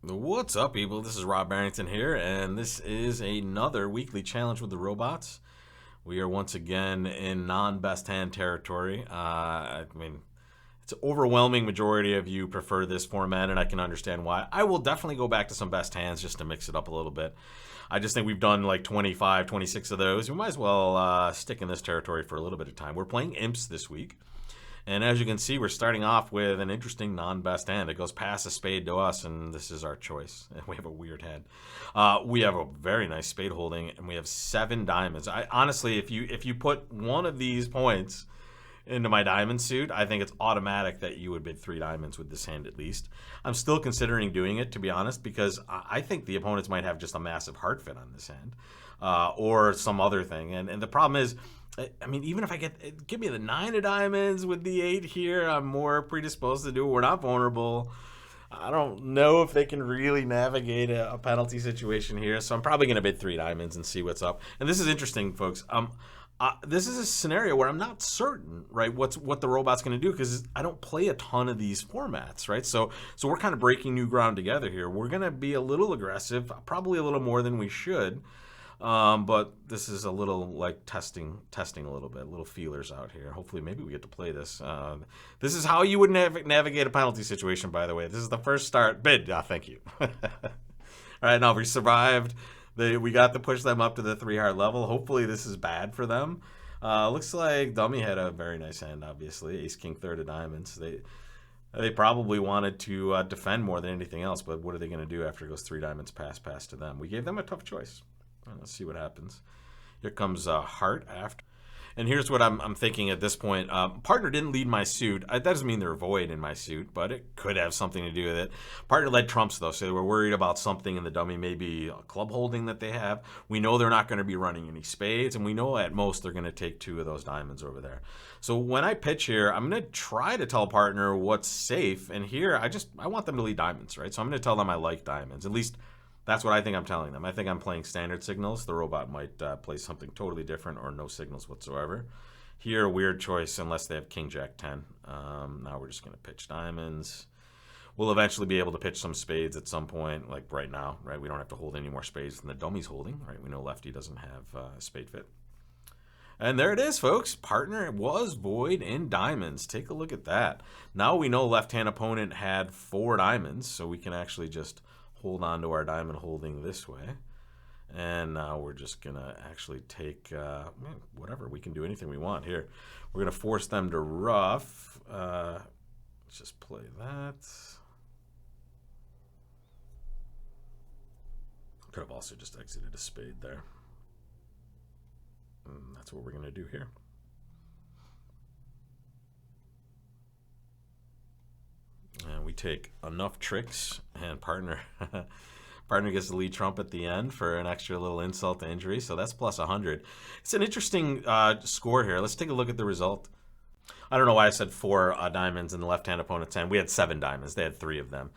What's up, people? This is Rob Barrington here, and this is another weekly challenge with the robots. We are once again in non-best hand territory. I mean, it's an overwhelming majority of you prefer this format, and I can understand why. I will definitely go back to some best hands just to mix it up a little bit. I just think we've done like 25, 26 of those. We might as well stick in this territory for a little bit of time. We're playing Imps this week. And as you can see, we're starting off with an interesting non-best hand. It goes past a spade to us, and this is our choice. And we have a weird hand. We have a very nice spade holding, and we have 7 diamonds. I honestly, if you put one of these points into my diamond suit, I think it's automatic that you would bid 3 diamonds with this hand at least. I'm still considering doing it, to be honest, because I think the opponents might have just a massive heart fit on this hand, or some other thing. And the problem is, I mean, even if I give me the 9 of diamonds with the 8 here, I'm more predisposed to do it. We're not vulnerable. I don't know if they can really navigate a penalty situation here, so I'm probably going to bid 3 diamonds and see what's up. And this is interesting, folks. This is a scenario where I'm not certain, right, what the robot's going to do, because I don't play a ton of these formats, right? So we're kind of breaking new ground together here. We're going to be a little aggressive, probably a little more than we should. But this is a little like testing a little bit, little feelers out here. Hopefully, maybe we get to play this. This is how you would navigate a penalty situation, by the way. This is the first start. Bid. Thank you. All right, now we survived. We got to push them up to the 3 heart level. Hopefully, this is bad for them. Looks like Dummy had a very nice hand, obviously. Ace, King, third of diamonds. They probably wanted to defend more than anything else, but what are they going to do after it goes 3 diamonds pass to them? We gave them a tough choice. Let's see what happens. Here comes heart after. And here's what I'm thinking at this point. Partner didn't lead my suit. That doesn't mean they're void in my suit, but it could have something to do with it. Partner led trumps, though, so they were worried about something in the dummy, maybe a club holding that they have. We know they're not going to be running any spades, and we know at most they're going to take 2 of those diamonds over there. So when I pitch here, I'm going to try to tell partner what's safe, and here I want them to lead diamonds, right? So I'm going to tell them I like diamonds. At least that's what I think I'm telling them. I think I'm playing standard signals. The robot might play something totally different or no signals whatsoever. Here, weird choice unless they have King, Jack, 10. Now we're just going to pitch diamonds. We'll eventually be able to pitch some spades at some point, like right now, right? We don't have to hold any more spades than the dummy's holding, right? We know lefty doesn't have a spade fit. And there it is, folks. Partner was void in diamonds. Take a look at that. Now we know left-hand opponent had 4 diamonds, so we can actually just hold on to our diamond holding this way. And now we're just going to actually take, whatever. We can do anything we want here. We're going to force them to rough. Let's just play that. Could have also just exited a spade there. And that's what we're going to do here. And we take enough tricks, and partner gets the lead trump at the end for an extra little insult to injury. So that's plus 100. It's an interesting score here. Let's take a look at the result. I don't know why I said 4 diamonds in the left-hand opponent's hand. We had 7 diamonds. They had 3 of them.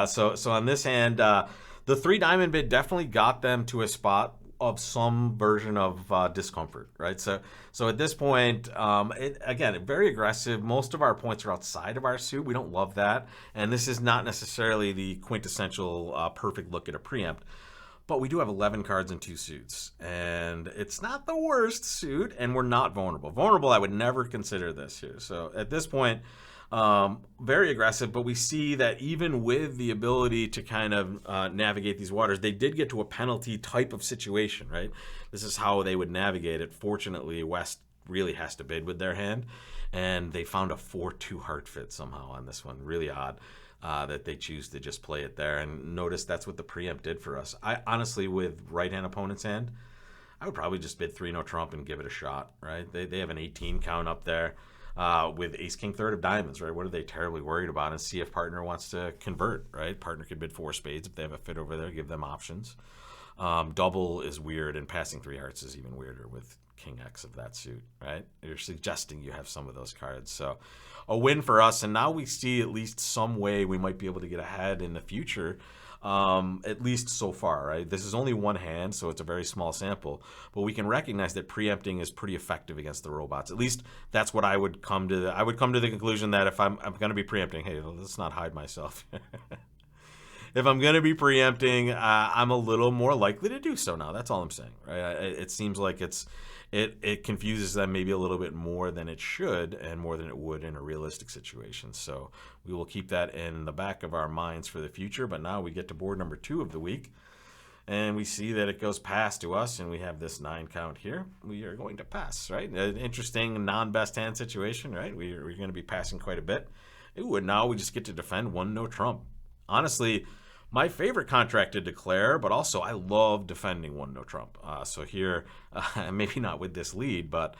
So on this hand, the 3 diamond bid definitely got them to a spot of some version of discomfort, right? So at this point, again, very aggressive. Most of our points are outside of our suit. We don't love that. And this is not necessarily the quintessential perfect look at a preempt. But we do have 11 cards and 2 suits. And it's not the worst suit, and we're not vulnerable. Vulnerable, I would never consider this here. So at this point, very aggressive, but we see that even with the ability to kind of navigate these waters, they did get to a penalty type of situation, right? This is how they would navigate it. Fortunately, West really has to bid with their hand, and they found a 4-2 heart fit somehow on this one. Really odd that they choose to just play it there. And notice that's what the preempt did for us. I honestly, with right-hand opponent's hand, I would probably just bid 3 no trump and give it a shot, right? They have an 18 count up there. With ace, king, third of diamonds, right? What are they terribly worried about? And see if partner wants to convert, right? Partner could bid 4 spades if they have a fit over there, give them options. Double is weird, and passing 3 hearts is even weirder with king X of that suit, right? You're suggesting you have some of those cards. So a win for us, and now we see at least some way we might be able to get ahead in the future. At least so far, right? This is only one hand, so it's a very small sample, but we can recognize that preempting is pretty effective against the robots. At least that's what I would come to. I would come to the conclusion that if I'm going to be preempting, hey, let's not hide myself. if I'm gonna be preempting, I'm a little more likely to do so now. That's all I'm saying, right? It seems like it confuses them maybe a little bit more than it should, and more than it would in a realistic situation. So we will keep that in the back of our minds for the future. But now we get to board number 2 of the week, and we see that it goes pass to us, and we have this 9 count here. We are going to pass, right? An interesting non-best hand situation, right? We're going to be passing quite a bit. Ooh, and now we just get to defend 1 no trump. Honestly, my favorite contract to declare, but also I love defending 1 no trump. So here, maybe not with this lead, but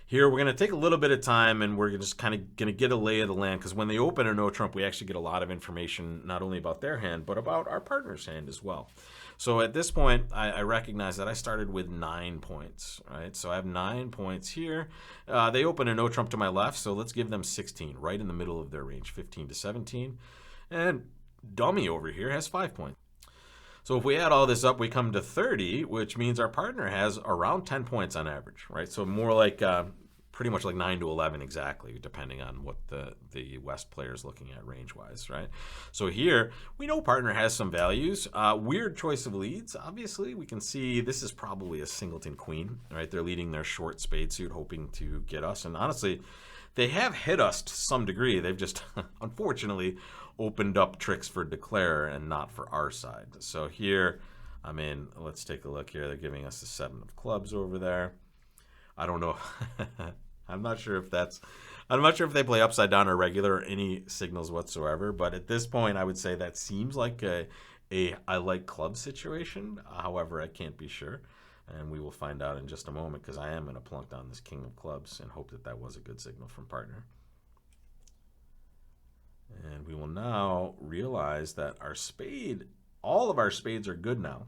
here we're going to take a little bit of time, and we're just kind of going to get a lay of the land, because when they open a no trump, we actually get a lot of information, not only about their hand, but about our partner's hand as well. So at this point, I recognize that I started with 9 points, right? So I have 9 points here. They open a no trump to my left, so let's give them 16, right in the middle of their range, 15 to 17. And dummy over here has 5 points. So if we add all this up, we come to 30, which means our partner has around 10 points on average, right? So more like pretty much like 9 to 11 exactly, depending on what the West player is looking at range-wise, right? So here, we know partner has some values. Weird choice of leads. Obviously, we can see this is probably a singleton queen, right? They're leading their short spade suit, hoping to get us. And honestly, they have hit us to some degree. They've just, unfortunately, opened up tricks for declare and not for our side. So here, I mean, let's take a look here. They're giving us the 7 of clubs over there. I don't know. I'm not sure if they play upside down or regular or any signals whatsoever. But at this point, I would say that seems like a I like club situation. However, I can't be sure. And we will find out in just a moment, because I am going to plunk down this king of clubs and hope that that was a good signal from partner. And we will now realize that our spade, all of our spades are good now.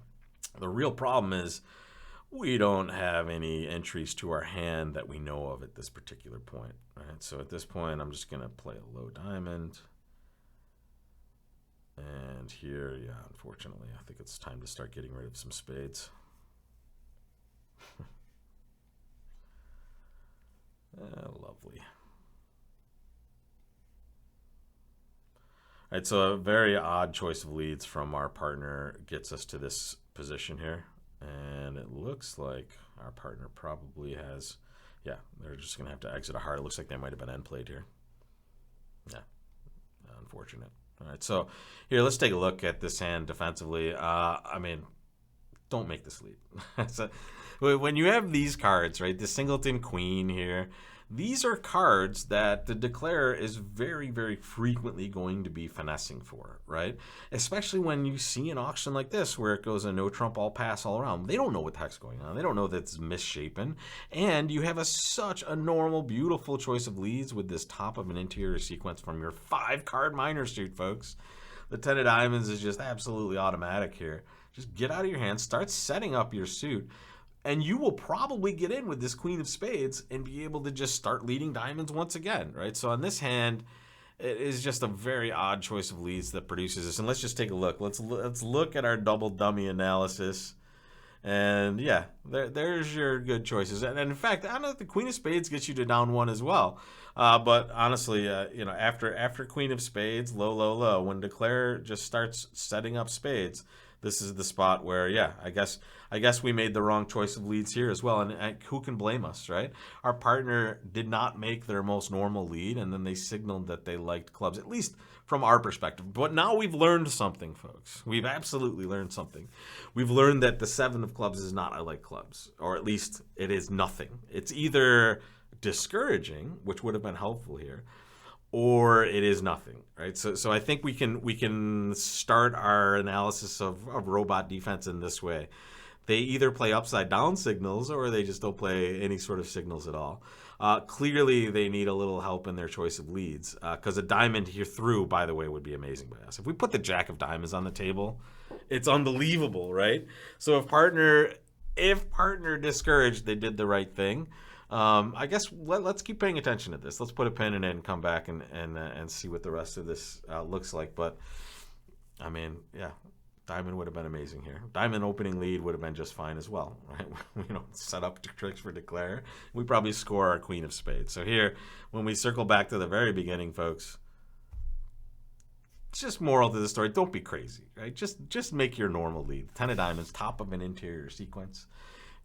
The real problem is we don't have any entries to our hand that we know of at this particular point, right? So at this point, I'm just going to play a low diamond. And here, yeah, unfortunately, I think it's time to start getting rid of some spades. Lovely. All right, so a very odd choice of leads from our partner gets us to this position here. And it looks like our partner probably has, yeah, they're just going to have to exit a heart. It looks like they might have been end played here. Yeah, unfortunate. All right, so here, let's take a look at this hand defensively. I mean, don't make this lead. So, when you have these cards, right, the singleton queen here, these are cards that the declarer is very, very frequently going to be finessing for, right? Especially when you see an auction like this where it goes a no trump, all pass, all around. They don't know what the heck's going on. They don't know that it's misshapen. And you have such a normal, beautiful choice of leads with this top of an interior sequence from your 5-card minor suit, folks. The 10 of diamonds is just absolutely automatic here. Just get out of your hand, start setting up your suit, and you will probably get in with this queen of spades and be able to just start leading diamonds once again, right? So on this hand, it is just a very odd choice of leads that produces this. And let's just take a look. Let's look at our double dummy analysis. And yeah, there's your good choices. And in fact, I don't know if the queen of spades gets you to down 1 as well. But honestly, you know, after queen of spades, low, low, low, when declare just starts setting up spades, this is the spot where, yeah, I guess we made the wrong choice of leads here as well. And who can blame us, right? Our partner did not make their most normal lead, and then they signaled that they liked clubs, at least from our perspective. But now we've learned something, folks. We've absolutely learned something. We've learned that the 7 of clubs is not I like clubs, or at least it is nothing. It's either discouraging, which would have been helpful here, or it is nothing, right? So I think we can start our analysis of robot defense in this way. They either play upside down signals, or they just don't play any sort of signals at all. Clearly, they need a little help in their choice of leads, because a diamond here through, by the way, would be amazing by us. If we put the jack of diamonds on the table, it's unbelievable, right? So if partner discouraged, they did the right thing. I guess let's keep paying attention to this. Let's put a pin in it and come back and see what the rest of this looks like. But I mean, yeah, diamond would have been amazing here. Diamond opening lead would have been just fine as well, right? You know, set up tricks for declare. We probably score our queen of spades. So here, when we circle back to the very beginning, folks, just moral to the story, don't be crazy, right? Just make your normal lead. 10 of diamonds, top of an interior sequence.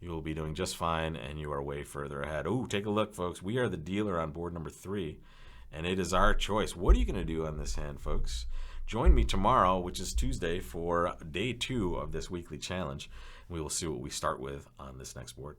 You will be doing just fine, and you are way further ahead. Oh, take a look, folks. We are the dealer on board number 3, and it is our choice. What are you going to do on this hand, folks? Join me tomorrow, which is Tuesday, for day 2 of this weekly challenge. We will see what we start with on this next board.